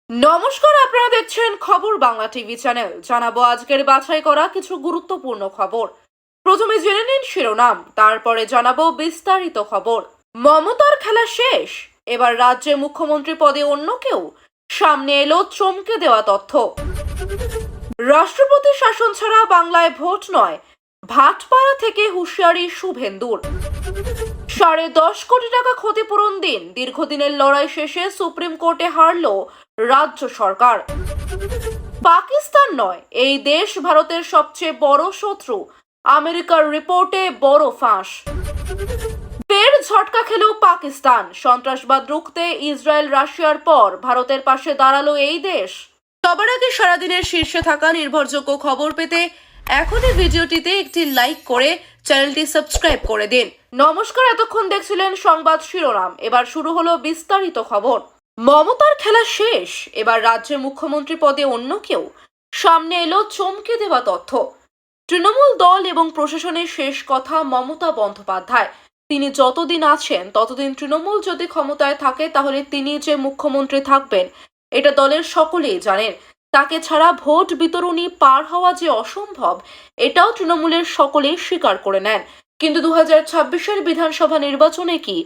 নমস্কার, আপনারা দেখছেন খবর বাংলা টিভি চ্যানেল। জানাবো আজকের বাছাই করা কিছু গুরুত্বপূর্ণ খবর। প্রথমে জেনে নিন শিরোনাম, তারপরে জানাবো বিস্তারিত খবর। মমতার খেলা শেষ, এবার রাজ্যে মুখ্যমন্ত্রী পদে অন্য কেউ। সামনে এলো চমকে দেওয়া তথ্য। রাষ্ট্রপতি শাসন ছাড়া বাংলায় ভোট নয়, ভাটপাড়া থেকে হুঁশিয়ারি শুভেন্দুর। 10.5 কোটি টাকা ক্ষতিপূরণ দিন, দীর্ঘদিনের লড়াই শেষে সুপ্রিম কোর্টে হারল রাজ্য সরকার। পাকিস্তান নয়, এই দেশ ভারতের সবচেয়ে বড় শত্রু, আমেরিকার রিপোর্টে বড় ফাঁস। ফের ঝটকা খেল পাকিস্তান, সন্ত্রাসবাদ রুখতে ইসরায়েল রাশিয়ার পর ভারতের পাশে দাঁড়ালো এই দেশ। সবার আগে সারাদিনের শীর্ষে থাকা নির্ভরযোগ্য খবর পেতে এখনই ভিডিওটিতে একটি লাইক করে চ্যানেলটি সাবস্ক্রাইব করে দিন। নমস্কার, এতক্ষণ দেখছিলেন সংবাদ শিরোনাম। এবার শুরু হলো বিস্তারিত খবর। মমতার খেলা শেষ, এবার রাজ্যে মুখ্যমন্ত্রী পদে অন্য কেউ। সামনে এলো চমকে দেওয়া তথ্য। তৃণমূল দল এবং প্রশাসনের শেষ কথা মমতা বন্দ্যোপাধ্যায়। তিনি যতদিন আছেন ততদিন তৃণমূল যদি ক্ষমতায় থাকে তাহলে তিনি যে মুখ্যমন্ত্রী থাকবেন এটা দলের সকলেই জানেন। তাকে ছাড়া ভোট বিতরণী পার হওয়া যে অসম্ভব এটাও তৃণমূলের সকলেই স্বীকার করে নেন। কিন্তু 2026-এর বিধানসভা নির্বাচনে কি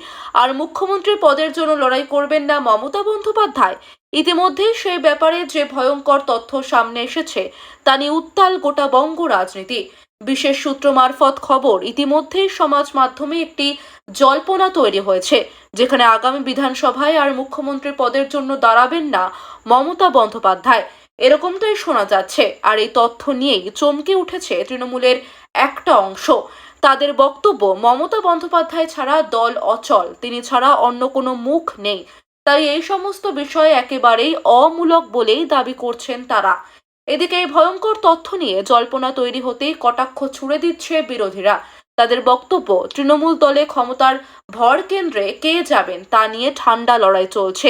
আর মুখ্যমন্ত্রী পদের জন্য লড়াই করবেন না মমতা বন্দ্যোপাধ্যায়? ইতিমধ্যেই সেই ব্যাপারে যে ভয়ঙ্কর তথ্য সামনে এসেছে তা নিয়ে উত্তাল গোটা বঙ্গ রাজনীতি। বিশেষ সূত্র মারফত খবর, ইতিমধ্যেই সমাজ মাধ্যমে একটি জল্পনা তৈরি হয়েছে যেখানে আগামী বিধানসভায় আর মুখ্যমন্ত্রী পদের জন্য দাঁড়াবেন না মমতা বন্দ্যোপাধ্যায়, এরকমটাই শোনা যাচ্ছে। আর এই তথ্য নিয়েই চমকে উঠেছে তৃণমূলের একটা অংশ। তাদের বক্তব্য, মমতা বন্দ্যোপাধ্যায় ছাড়া দল অচল, তিনি ছাড়া অন্য কোনো মুখ নেই। তাই এই সমস্ত বিষয় একেবারেই অমূলক বলেই দাবি করছেন তারা। এদিকে এই ভয়ঙ্কর তথ্য নিয়ে জল্পনা তৈরি হতেই কটাক্ষ ছুড়ে দিচ্ছে বিরোধীরা। তাদের বক্তব্য, তৃণমূল দলে ক্ষমতার ভর কেন্দ্রে কে যাবেন তা নিয়ে ঠান্ডা লড়াই চলছে।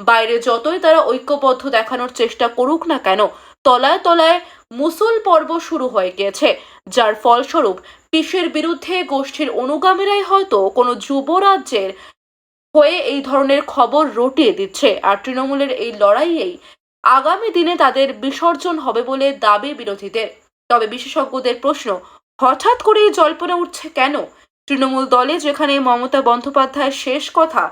বাইরে যতই তারা ঐক্যবদ্ধ দেখানোর চেষ্টা করুক না কেন, তলায় তলায় মুসুল পর্ব শুরু হয়ে গিয়েছে, যার ফলস্বরূপ পিসের বিরুদ্ধে গোষ্ঠীর অনুগামীরাই হয়তো কোনো যুবরাজ্যের হয়ে এই ধরনের খবর রটিয়ে দিচ্ছে। আর তৃণমূলের এই লড়াইয়েই আগামী দিনে তাদের বিসর্জন হবে বলে দাবি বিরোধীদের। তবে বিশেষজ্ঞদের প্রশ্ন, হঠাৎ করে জল্পনা উঠছে কেন? তৃণমূল দলে যেখানে মমতা বন্দ্যোপাধ্যায়ের শেষ কথা,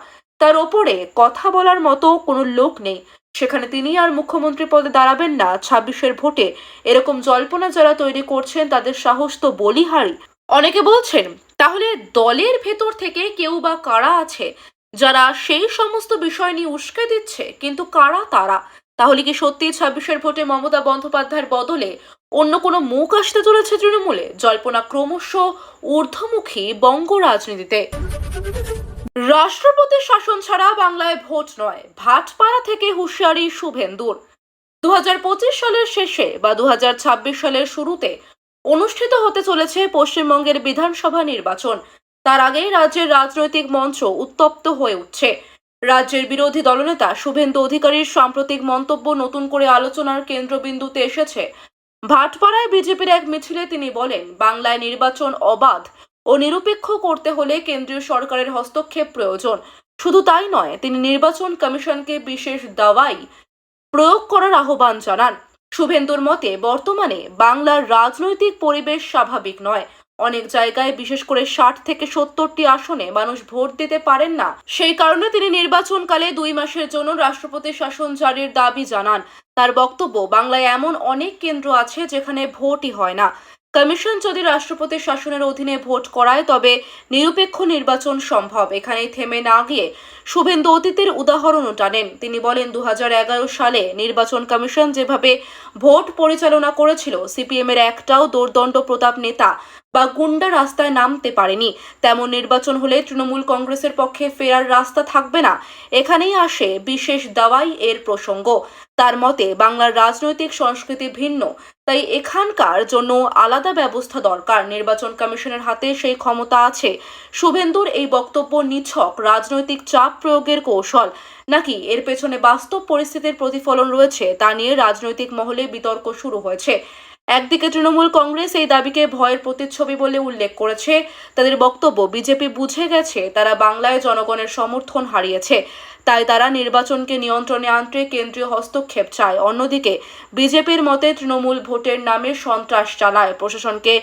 তার ওপরে কথা বলার মতো কোনো লোক নেই, সেখানে তিনি আর মুখ্যমন্ত্রী পদে দাঁড়াবেন না 26-এর ভোটে, এরকম জল্পনা যারা তৈরি করছেন তাদের সাহস তো বলিহারি। অনেকে বলছেন, তাহলে দলের ভেতর থেকে কেউ বা কারা আছে যারা সেই সমস্ত বিষয় নিয়ে উস্কে দিচ্ছে? কিন্তু কারা তারা? তাহলে কি সত্যি 26-এর ভোটে মমতা বন্দ্যোপাধ্যায়ের বদলে অন্য কোনো মুখ আসতে চলেছে তৃণমূলে? জল্পনা ক্রমশ ঊর্ধ্বমুখী বঙ্গ রাজনীতিতে। রাষ্ট্রপতি শাসন ছাড়া বাংলায় ভোট নয়, ভাটপাড়া থেকে হুঁশিয়ারি শুভেন্দুর। 2025 সালের শেষে বা 2026 সালের শুরুতে অনুষ্ঠিত হতে চলেছে পশ্চিমবঙ্গের বিধানসভা নির্বাচন। তার আগেই রাজ্যের রাজনৈতিক মঞ্চ উত্তপ্ত হয়ে উঠছে। রাজ্যের বিরোধী দলনেতা শুভেন্দু অধিকারীর সাম্প্রতিক মন্তব্য নতুন করে আলোচনার কেন্দ্রবিন্দুতে এসেছে। ভাটপাড়ায় বিজেপির এক মিছিলে তিনি বলেন, বাংলায় নির্বাচন অবাধ ও নিরপেক্ষ করতে হলে কেন্দ্রীয় সরকারের হস্তক্ষেপ প্রয়োজন। শুধু তাই নয়, তিনি নির্বাচন কমিশনকে বিশেষ দাওয়াই প্রয়োগ করার আহ্বান জানান। শুভেন্দুর মতে বর্তমানে বাংলার রাজনৈতিক পরিবেশ স্বাভাবিক নয়। অনেক জায়গায়, বিশেষ করে 60 থেকে 70টি আসনে মানুষ ভোট দিতে পারেন না। সেই কারণে তিনি নির্বাচনকালে 2 মাসের জন্য রাষ্ট্রপতি শাসন জারির দাবি জানান। তার বক্তব্য, বাংলায় এমন অনেক কেন্দ্র আছে যেখানে ভোটই হয় না। কমিশন যদি রাষ্ট্রপতি শাসনের অধীনে ভোট করায় তবে নিরপেক্ষ নির্বাচন সম্ভব। এখানেই থেমে না গিয়ে শুভেন্দু অতীতের উদাহরণও টানেন। তিনি বলেন, 2011 সালে নির্বাচন কমিশন যেভাবে ভোট পরিচালনা করেছিল, সিপিএম এর একটাও দোর্দণ্ড প্রতাপ নেতা বা গুন্ডা রাস্তায় নামতে পারেনি। তেমন নির্বাচন হলে তৃণমূল কংগ্রেসের পক্ষে ফেরার রাস্তা থাকবে না। এখানেই আসে বিশেষ দাওয়াই এর প্রসঙ্গ। তার মতে বাংলার রাজনৈতিক সংস্কৃতি ভিন্ন, তাই এখানকার জন্য আলাদা ব্যবস্থা দরকার। নির্বাচন কমিশনের হাতে সেই ক্ষমতা আছে। শুভেন্দুর এই বক্তব্য নিছক রাজনৈতিক চাপ প্রয়োগের কৌশল, নাকি এর পেছনে বাস্তব পরিস্থিতির প্রতিফলন রয়েছে তা নিয়ে রাজনৈতিক মহলে বিতর্ক শুরু হয়েছে। একদিকে তৃণমূল কংগ্রেস এই দাবিকে ভয়ের প্রতিচ্ছবি বলে উল্লেখ করেছে। তাদের বক্তব্য, বিজেপি বুঝে গেছে তারা বাংলায় জনগণের সমর্থন হারিয়েছে, তাই তারা নির্বাচনকে নিয়ন্ত্রণে আনতে কেন্দ্রীয় হস্তক্ষেপ চায়। অন্যদিকে বিজেপির মতে তৃণমূল ভোটের নামে সন্ত্রাস চালায়, প্রশাসনকে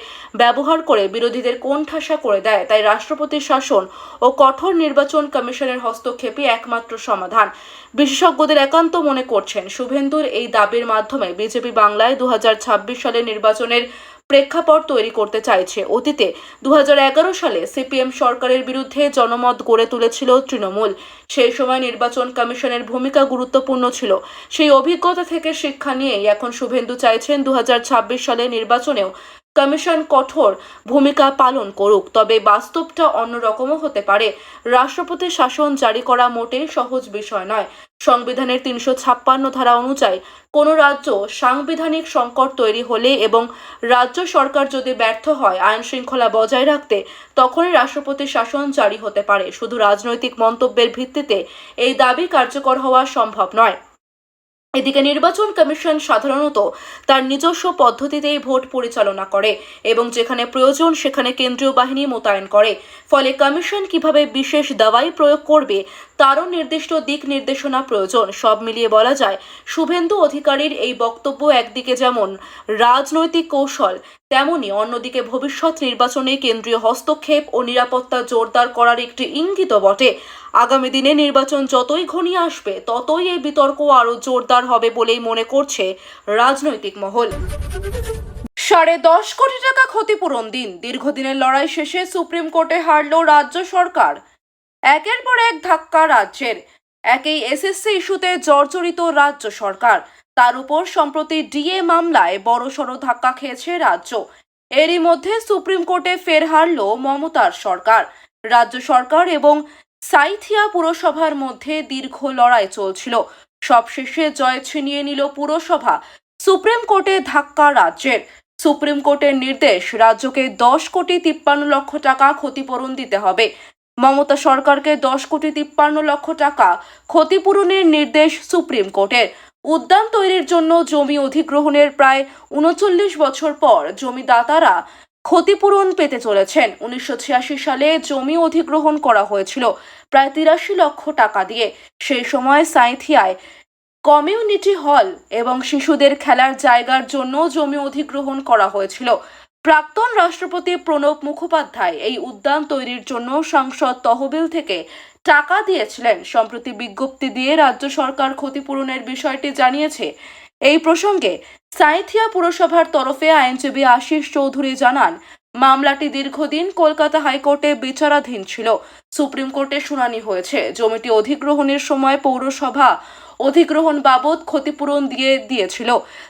ব্যবহার করে বিরোধীদের কোণঠাসা করে দেয়। তাই রাষ্ট্রপতির শাসন ও কঠোর নির্বাচন কমিশনের হস্তক্ষেপই একমাত্র সমাধান। বিশেষজ্ঞদের একান্ত মনে করছেন শুভেন্দুর এই দাবির মাধ্যমে বিজেপি বাংলায় 2026 সালের নির্বাচনের প্রেক্ষাপট তৈরি করতে চাইছে। অতীতে 2011 সালে সিপিএম সরকারের বিরুদ্ধে জনমত গড়ে তুলেছিল তৃণমূল। সেই সময় নির্বাচন কমিশনের ভূমিকা গুরুত্বপূর্ণ ছিল। সেই অভিজ্ঞতা থেকে শিক্ষা নিয়েই এখন শুভেন্দু চাইছেন 2026 সালে নির্বাচনেও কমিশন কঠোর ভূমিকা পালন করুক। তবে বাস্তবটা অন্যরকমও হতে পারে। রাষ্ট্রপতির শাসন জারি করা মোটেই সহজ বিষয় নয়। সংবিধানের 356 ধারা অনুযায়ী কোনো রাজ্য সাংবিধানিক সংকট তৈরি হলে এবং রাজ্য সরকার যদি ব্যর্থ হয় আইন শৃঙ্খলা বজায় রাখতে, তখনই রাষ্ট্রপতির শাসন জারি হতে পারে। শুধু রাজনৈতিক মন্তব্যের ভিত্তিতে এই দাবি কার্যকর হওয়া সম্ভব নয়। এদিকে নির্বাচন কমিশন সাধারণত তার নিজস্ব পদ্ধতিতেই ভোট পরিচালনা করে এবং যেখানে প্রয়োজন সেখানে কেন্দ্রীয় বাহিনী মোতায়েন করে। ফলে কমিশন কিভাবে বিশেষ দাওয়াই প্রয়োগ করবে তারও নির্দিষ্ট দিক নির্দেশনা প্রয়োজন। সব মিলিয়ে বলা যায় শুভেন্দু অধিকারীর এই বক্তব্য একদিকে যেমন রাজনৈতিক কৌশল, তেমনি অন্যদিকে ভবিষ্যৎ নির্বাচনে কেন্দ্রীয় হস্তক্ষেপ ও নিরাপত্তা জোরদার করার একটি ইঙ্গিত বটে। আগামী দিনে নির্বাচন যতই ঘনিয়ে আসবে ততই এই বিতর্ক আরও জোরদার হবে বলেই মনে করছে রাজনৈতিক মহল। 10.5 কোটি টাকা ক্ষতিপূরণ দিন, দীর্ঘদিনের লড়াই শেষে সুপ্রিম কোর্টে হারল রাজ্য সরকার। একের পর এক ধাক্কা রাজ্যের। একই এসএসসি ইস্যুতে জর্জরিত রাজ্য সরকার, তার উপর সম্প্রতি ডিএ মামলায় বড়সড় ধাক্কা খেয়েছে রাজ্য। এরই মধ্যে সুপ্রিম কোর্টে ফের হারল মমতার সরকার। রাজ্য সরকার এবং সাঁইথিয়া পুরসভার মধ্যে দীর্ঘ লড়াই চলছিল। সবশেষে জয় ছিনিয়ে নিল পুরসভা। সুপ্রিম কোর্টে ধাক্কা রাজ্যের। সুপ্রিম কোর্টের নির্দেশ, রাজ্যকে 10 কোটি 53 লক্ষ টাকা ক্ষতিপূরণ দিতে হবে। মমতা সরকারকে 10 কোটি 53 লক্ষ টাকা ক্ষতিপূরণের নির্দেশ সুপ্রিম কোর্টের। উদ্যান তৈরির জন্য জমি অধিগ্রহণের প্রায় 39 বছর পর জমিদাতারা ক্ষতিপূরণ পেতে চলেছেন। 1986 সালে জমি অধিগ্রহণ করা হয়েছিল প্রায় 83 লক্ষ টাকা দিয়ে। সেই সময় সাঁইথিয়ায় কমিউনিটি হল এবং শিশুদের খেলার জায়গার জন্য জমি অধিগ্রহণ করা হয়েছিল। প্রাক্তন রাষ্ট্রপতি প্রণব মুখোপাধ্যায় এই উদ্যান তৈরির জন্য সংসদ তহবিল থেকে টাকা দিয়েছিলেন। সম্প্রতি বিজ্ঞপ্তি দিয়ে রাজ্য সরকার ক্ষতিপূরণের বিষয়টি জানিয়েছে। এই প্রসঙ্গে সাঁইথিয়া পুরসভার তরফে আইনজীবী আশিস চৌধুরী জানান, মামলাটি দীর্ঘদিন কলকাতা হাইকোর্টে বিচারাধীন ছিল। সুপ্রিম কোর্টে শুনানি হয়েছে। জমিটি অধিগ্রহণের সময় পৌরসভা অধিগ্রহণ বাবদ ক্ষতিপূরণ দিয়েছিল।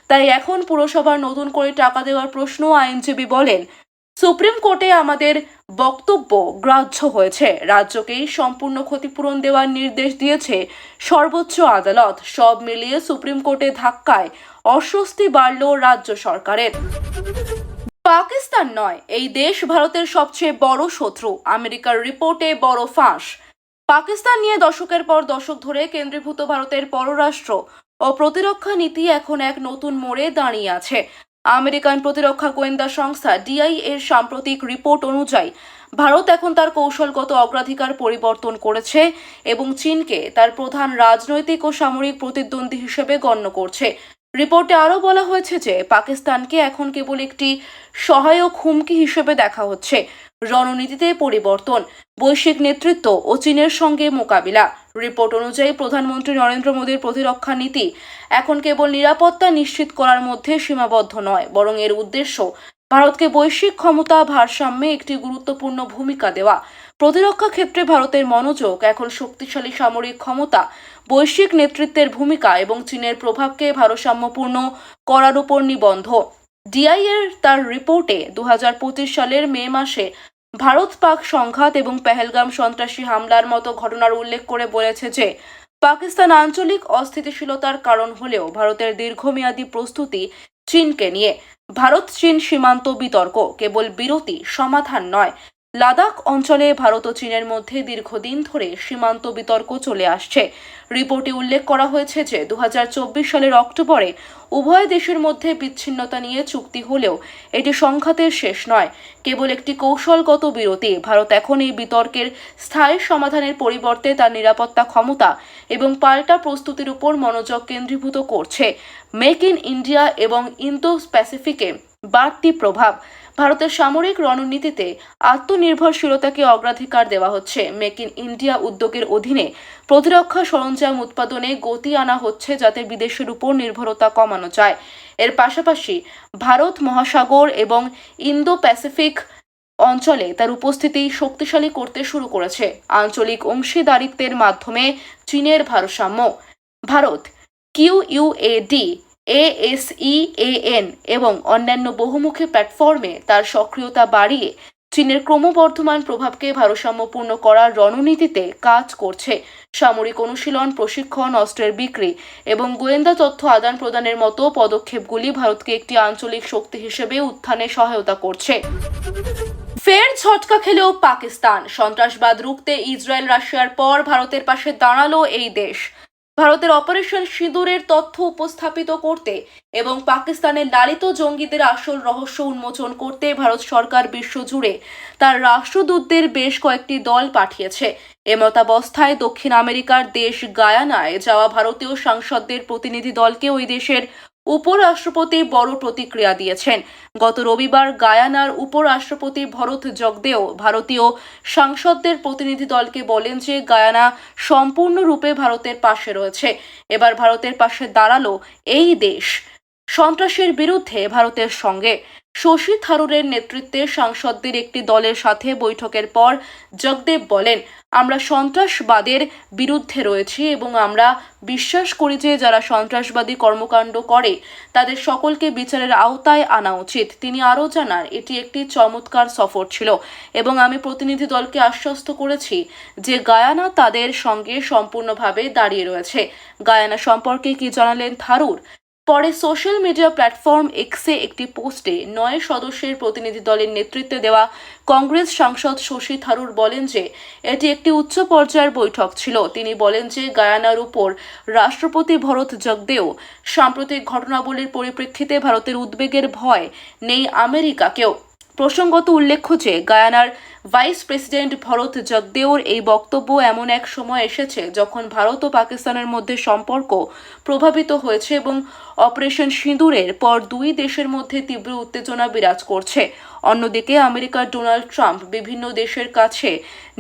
তাই এখন পুরসভার নতুন করে টাকা দেওয়ার প্রশ্ন। আইনজীবী বলেন, সুপ্রিম কোর্টে আমাদের বক্তব্য গ্রাহ্য হয়েছে। রাজ্যকেই সম্পূর্ণ ক্ষতিপূরণ দেওয়ার নির্দেশ দিয়েছে সর্বোচ্চ আদালত। সব মিলিয়ে সুপ্রিম কোর্টে ধাক্কায় অস্বস্তি বাড়ল রাজ্য সরকারের। পাকিস্তান নয়, এই দেশ ভারতের সবচেয়ে বড় শত্রু। আমেরিকার রিপোর্টে বড় ফাঁস। পাকিস্তান নিয়ে দশকের পর দশক ধরে কেন্দ্রীভূত ভারতের পররাষ্ট্র ও প্রতিরক্ষা নীতি এখন এক নতুন মোড়ে দাঁড়িয়ে আছে। আমেরিকান প্রতিরক্ষা গোয়েন্দা সংস্থা ডিআই এর সাম্প্রতিক রিপোর্ট অনুযায়ী ভারত এখন তার কৌশলগত অগ্রাধিকার পরিবর্তন করেছে এবং চীনকে তার প্রধান রাজনৈতিক ও সামরিক প্রতিদ্বন্দ্বী হিসেবে গণ্য করছে। রিপোর্টে আরও বলা হয়েছে যে পাকিস্তানকে এখন কেবল একটি সহায়ক হুমকি হিসেবে দেখা হচ্ছে। রণনীতিতে পরিবর্তন, বৈশ্বিক নেতৃত্ব ও চীনের সঙ্গে মোকাবিলা। রিপোর্ট অনুযায়ী প্রধানমন্ত্রী নরেন্দ্র মোদীর প্রতিরক্ষা নীতি এখন কেবল নিরাপত্তা নিশ্চিত করার মধ্যে সীমাবদ্ধ নয়, বরং এর উদ্দেশ্য ভারতকে বৈশ্বিক ক্ষমতা ভারসাম্যে একটি গুরুত্বপূর্ণ ভূমিকা দেওয়া। প্রতিরক্ষা ক্ষেত্রে ভারতের মনোযোগ এখন শক্তিশালী সামরিক ক্ষমতা, বৈশ্বিক নেতৃত্বের ভূমিকা এবং চীনের প্রভাবকে ভারসাম্যপূর্ণ করার উপর নিবন্ধ। ডিআই এর তার রিপোর্টে 2025 সালের মে মাসে ভারত পাক সংঘাত এবং পেহেলগাম সন্ত্রাসী হামলার মতো ঘটনার উল্লেখ করে বলেছে যে পাকিস্তান আঞ্চলিক অস্থিতিশীলতার কারণ হলেও ভারতের দীর্ঘমেয়াদী প্রস্তুতি চীনকে নিয়ে। ভারত চীন সীমান্ত বিতর্ক কেবল বিরতি সমাধান নয়, লাদাখ অঞ্চলে ভারত ও চীনের মধ্যে দীর্ঘদিন ধরে সীমান্ত বিতর্ক চলে আসছে। রিপোর্টে উল্লেখ করা হয়েছে যে 2024 সালের অক্টোবরে উভয় দেশের মধ্যে বিচ্ছিন্নতা নিয়ে চুক্তি হলেও এটি সংঘাতের শেষ নয়, কেবল একটি কৌশলগত বিরতি। ভারত এখন এই বিতর্কের স্থায়ী সমাধানের পরিবর্তে তার নিরাপত্তা ক্ষমতা এবং পাল্টা প্রস্তুতির উপর মনোযোগ কেন্দ্রীভূত করছে। মেক ইন ইন্ডিয়া এবং ইন্দো প্যাসিফিকে বাড়তি প্রভাব। ভারতের সামরিক রণনীতিতে আত্মনির্ভরশীলতাকে অগ্রাধিকার দেওয়া হচ্ছে। মেক ইন ইন্ডিয়া উদ্যোগের অধীনে প্রতিরক্ষা সরঞ্জাম উৎপাদনে গতি আনা হচ্ছে, যাতে বিদেশের উপর নির্ভরতা কমানো যায়। এর পাশাপাশি ভারত মহাসাগর এবং ইন্দো প্যাসিফিক অঞ্চলে তার উপস্থিতি শক্তিশালী করতে শুরু করেছে। আঞ্চলিক অংশীদারিত্বের মাধ্যমে চীনের ভারসাম্য। ভারত কিউইউএডি, ASEAN এবং অন্যান্য বহুমুখী প্ল্যাটফর্মে তার সক্রিয়তা বাড়িয়ে চীনের ক্রমবর্ধমান প্রভাবকে ভারসাম্যপূর্ণ করার রণনীতিতে কাজ করছে। সামরিক অনুশীলন, প্রশিক্ষণ, অস্ত্রের বিক্রি এবং গোয়েন্দা তথ্য আদান প্রদানের মতো পদক্ষেপগুলি ভারতকে একটি আঞ্চলিক শক্তি হিসেবে উত্থানে সহায়তা করছে। ফের ঝটকা খেলেও পাকিস্তান। সন্ত্রাসবাদ রুখতে ইসরায়েল রাশিয়ার পর ভারতের পাশে দাঁড়ালো এই দেশ। ভারতের অপারেশন সিঁদুরের তথ্য উপস্থাপিত করতে এবং পাকিস্তানের লালিত জঙ্গিদের আসল রহস্য উন্মোচন করতে ভারত সরকার বিশ্বজুড়ে তার রাষ্ট্রদূতদের বেশ কয়েকটি দল পাঠিয়েছে। এমতাবস্থায় দক্ষিণ আমেরিকার দেশ গায়ানায় যাওয়া ভারতীয় সাংসদদের প্রতিনিধি দলকে ওই দেশের উপরাষ্ট্রপতি বড় প্রতিক্রিয়া দিয়েছেন। গত রবিবার গায়ানার উপরাষ্ট্রপতি ভরত জগদেও ভারতীয় সাংসদদের প্রতিনিধি দলকে বলেন যে গায়ানা সম্পূর্ণরূপে ভারতের পাশে রয়েছে। এবার ভারতের পাশে দাঁড়ালো এই দেশ সন্ত্রাসের বিরুদ্ধে ভারতের সঙ্গে। শশী থারুরের নেতৃত্বে সাংসদদের একটি দলের সাথে বৈঠকের পর জগদেব বলেন, আমরা সন্ত্রাসবাদের বিরুদ্ধে রয়েছি এবং আমরা বিশ্বাস করি যে যারা সন্ত্রাসবাদী কর্মকাণ্ড করে তাদের সকলকে বিচারের আওতায় আনা উচিত। তিনি আরও জানান, এটি একটি চমৎকার সফর ছিল এবং আমি প্রতিনিধি দলকে আশ্বস্ত করেছি যে গায়ানা তাদের সঙ্গে সম্পূর্ণভাবে দাঁড়িয়ে রয়েছে। গায়ানা সম্পর্কে কি জানালেন থারুর? পরে সোশ্যাল মিডিয়া প্ল্যাটফর্ম এক্সে একটি পোস্টে 9 সদস্যের প্রতিনিধি দলের নেতৃত্বে দেওয়া কংগ্রেস সাংসদ শশী থারুর বলেন যে এটি একটি উচ্চ পর্যায়ের বৈঠক ছিল। তিনি বলেন যে গায়ানার উপর রাষ্ট্রপতি ভরত জগদেও সাম্প্রতিক ঘটনাবলীর পরিপ্রেক্ষিতে ভারতের উদ্বেগের ভয় নেই আমেরিকাকেও। প্রসঙ্গত উল্লেখ্য যে গায়ানার ভাইস প্রেসিডেন্ট ভরত জগদেওর এই বক্তব্য এমন এক সময় এসেছে যখন ভারত ও পাকিস্তানের মধ্যে সম্পর্ক প্রভাবিত হয়েছে এবং অপারেশন সিঁদুরের পর দুই দেশের মধ্যে তীব্র উত্তেজনা বিরাজ করছে। অন্যদিকে আমেরিকার ডোনাল্ড ট্রাম্প বিভিন্ন দেশের কাছে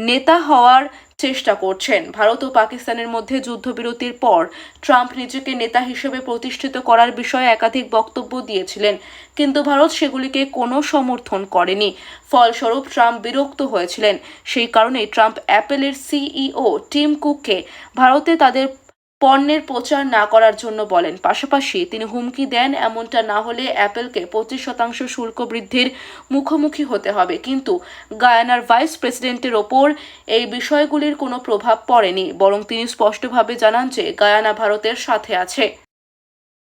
নেতা হওয়ার চেষ্টা করছেন। ভারত ও পাকিস্তানের মধ্যে যুদ্ধবিরতির পর ট্রাম্প নিজেকে নেতা হিসেবে প্রতিষ্ঠিত করার বিষয়ে একাধিক বক্তব্য দিয়েছিলেন, কিন্তু ভারত সেগুলিকে কোনো সমর্থন করেনি। ফলস্বরূপ ট্রাম্প বিরক্ত হয়েছিলেন। সেই কারণে ট্রাম্প অ্যাপেলের সিইও টিম কুককে ভারতে তাদের পণ্যের প্রচার না করার জন্য বলেন। পাশাপাশি তিনি হুমকি দেন, এমনটা না হলে অ্যাপেলকে 25% শুল্ক বৃদ্ধির মুখোমুখি হতে হবে। কিন্তু গায়ানার ভাইস প্রেসিডেন্টের ওপর এই বিষয়গুলির কোনো প্রভাব পড়েনি, বরং তিনি স্পষ্টভাবে জানান যে গায়ানা ভারতের সাথে আছে।